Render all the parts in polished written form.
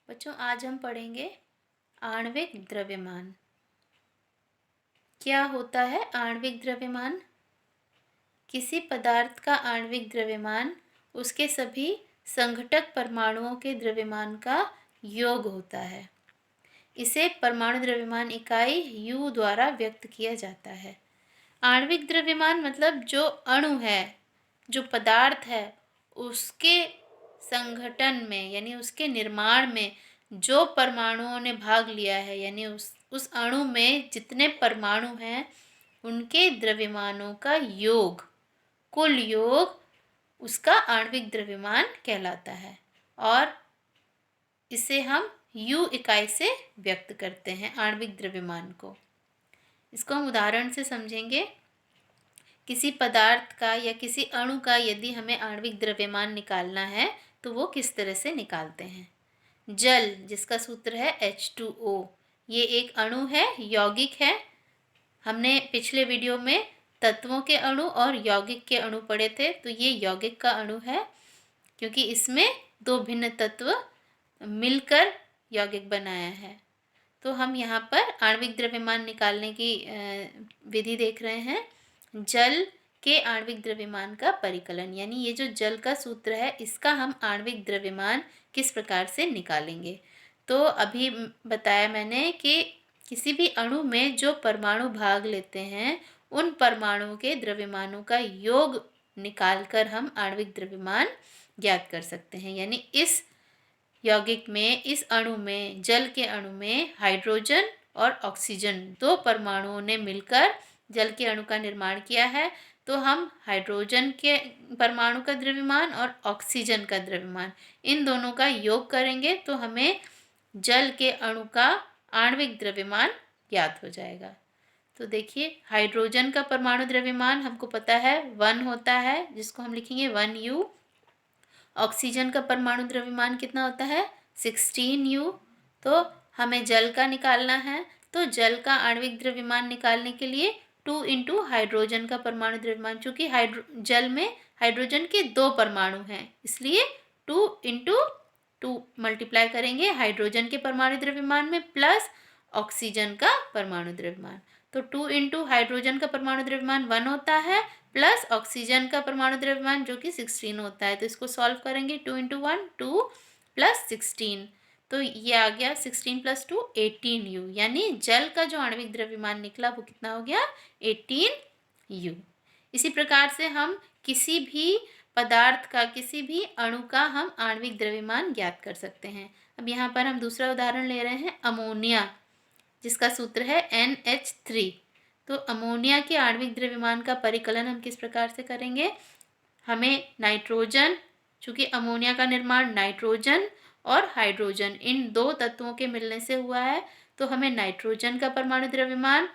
बच्चों आज हम पढ़ेंगे आणविक द्रव्यमान। क्या होता है आणविक द्रव्यमान? किसी पदार्थ का आणविक द्रव्यमान उसके सभी संघटक परमाणुओं के द्रव्यमान का योग होता है। इसे परमाणु द्रव्यमान इकाई U द्वारा व्यक्त किया जाता है। आणविक द्रव्यमान मतलब जो अणु है, जो पदार्थ है, उसके संघटन में यानी उसके निर्माण में जो परमाणुओं ने भाग लिया है, यानी उस अणु में जितने परमाणु हैं उनके द्रव्यमानों का योग, कुल योग, उसका आणविक द्रव्यमान कहलाता है। और इसे हम U इकाई से व्यक्त करते हैं आणविक द्रव्यमान को। इसको हम उदाहरण से समझेंगे। किसी पदार्थ का या किसी अणु का यदि हमें आणविक द्रव्यमान निकालना है तो वो किस तरह से निकालते हैं। जल, जिसका सूत्र है H2O, ये एक अणु है, यौगिक है। हमने पिछले वीडियो में तत्वों के अणु और यौगिक के अणु पढ़े थे, तो ये यौगिक का अणु है क्योंकि इसमें दो भिन्न तत्व मिलकर यौगिक बनाया है। तो हम यहाँ पर आणविक द्रव्यमान निकालने की विधि देख रहे हैं। जल के आणविक द्रव्यमान का परिकलन, यानी ये जो जल का सूत्र है इसका हम आणविक द्रव्यमान किस प्रकार से निकालेंगे। तो अभी बताया मैंने कि किसी भी अणु में जो परमाणु भाग लेते हैं उन परमाणुओं के द्रव्यमानों का योग निकालकर हम आणविक द्रव्यमान ज्ञात कर सकते हैं। यानी इस यौगिक में, इस अणु में, जल के अणु में हाइड्रोजन और ऑक्सीजन दो परमाणुओं ने मिलकर जल के अणु का निर्माण किया है। तो हम हाइड्रोजन के परमाणु का द्रव्यमान और ऑक्सीजन का द्रव्यमान, इन दोनों का योग करेंगे तो हमें जल के अणु का आणविक द्रव्यमान ज्ञात हो जाएगा। तो देखिए, हाइड्रोजन का परमाणु द्रव्यमान हमको पता है 1 होता है, जिसको हम लिखेंगे 1U। ऑक्सीजन का परमाणु द्रव्यमान कितना होता है 16U। तो हमें जल का निकालना है, तो जल का आणविक द्रव्यमान निकालने के लिए 2 इंटू हाइड्रोजन का परमाणु द्रव्यमान, चूँकि जल में हाइड्रोजन के दो परमाणु हैं इसलिए 2 इंटू 2 मल्टीप्लाई करेंगे हाइड्रोजन के परमाणु द्रव्यमान में प्लस ऑक्सीजन का परमाणु द्रव्यमान। तो 2 इंटू हाइड्रोजन का परमाणु द्रव्यमान 1 होता है प्लस ऑक्सीजन का परमाणु द्रव्यमान जो कि 16 होता है। तो इसको सॉल्व करेंगे, 2 इंटू 1 2 प्लस 16, तो ये आ गया 16 प्लस 2 18U। यानी जल का जो आणविक द्रव्यमान निकला वो कितना हो गया 18U। इसी प्रकार से हम किसी भी पदार्थ का, किसी भी अणु का हम आणविक द्रव्यमान ज्ञात कर सकते हैं। अब यहाँ पर हम दूसरा उदाहरण ले रहे हैं अमोनिया, जिसका सूत्र है NH3। तो अमोनिया के आणविक द्रव्यमान का परिकलन हम किस प्रकार से करेंगे। हमें नाइट्रोजन, चूँकि अमोनिया का निर्माण नाइट्रोजन और हाइड्रोजन इन दो तत्वों के मिलने से हुआ है, तो हमें नाइट्रोजन का परमाणु द्रव्यमान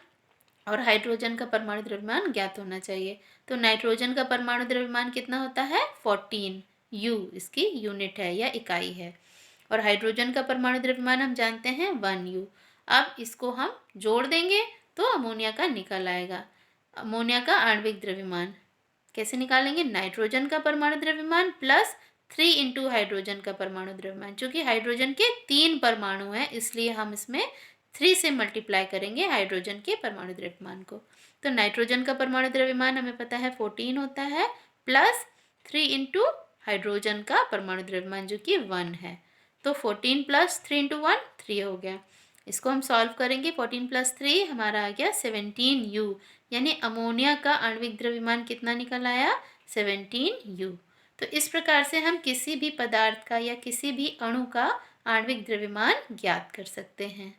और हाइड्रोजन का परमाणु द्रव्यमान ज्ञात होना चाहिए। तो नाइट्रोजन का परमाणु द्रव्यमान कितना होता है 14U, इसकी यूनिट है या इकाई है। और हाइड्रोजन का परमाणु द्रव्यमान हम जानते हैं 1U। अब इसको हम जोड़ देंगे तो अमोनिया का निकल आएगा। अमोनिया का आणविक द्रव्यमान कैसे निकालेंगे, नाइट्रोजन का परमाणु द्रव्यमान प्लस 3 इंटू हाइड्रोजन का परमाणु द्रव्यमान। चूँकि हाइड्रोजन के 3 परमाणु हैं इसलिए हम इसमें 3 से मल्टीप्लाई करेंगे हाइड्रोजन के परमाणु द्रव्यमान को। तो नाइट्रोजन का परमाणु द्रव्यमान हमें पता है 14 होता है प्लस 3 इंटू हाइड्रोजन का परमाणु द्रव्यमान जो कि 1 है। तो 14 प्लस 3 इंटू 1 3 हो गया। इसको हम सॉल्व करेंगे, 14 प्लस 3 हमारा आ गया 17U। यानी अमोनिया का आणविक द्रव्यमान कितना निकल आया 17U। तो इस प्रकार से हम किसी भी पदार्थ का या किसी भी अणु का आणविक द्रव्यमान ज्ञात कर सकते हैं।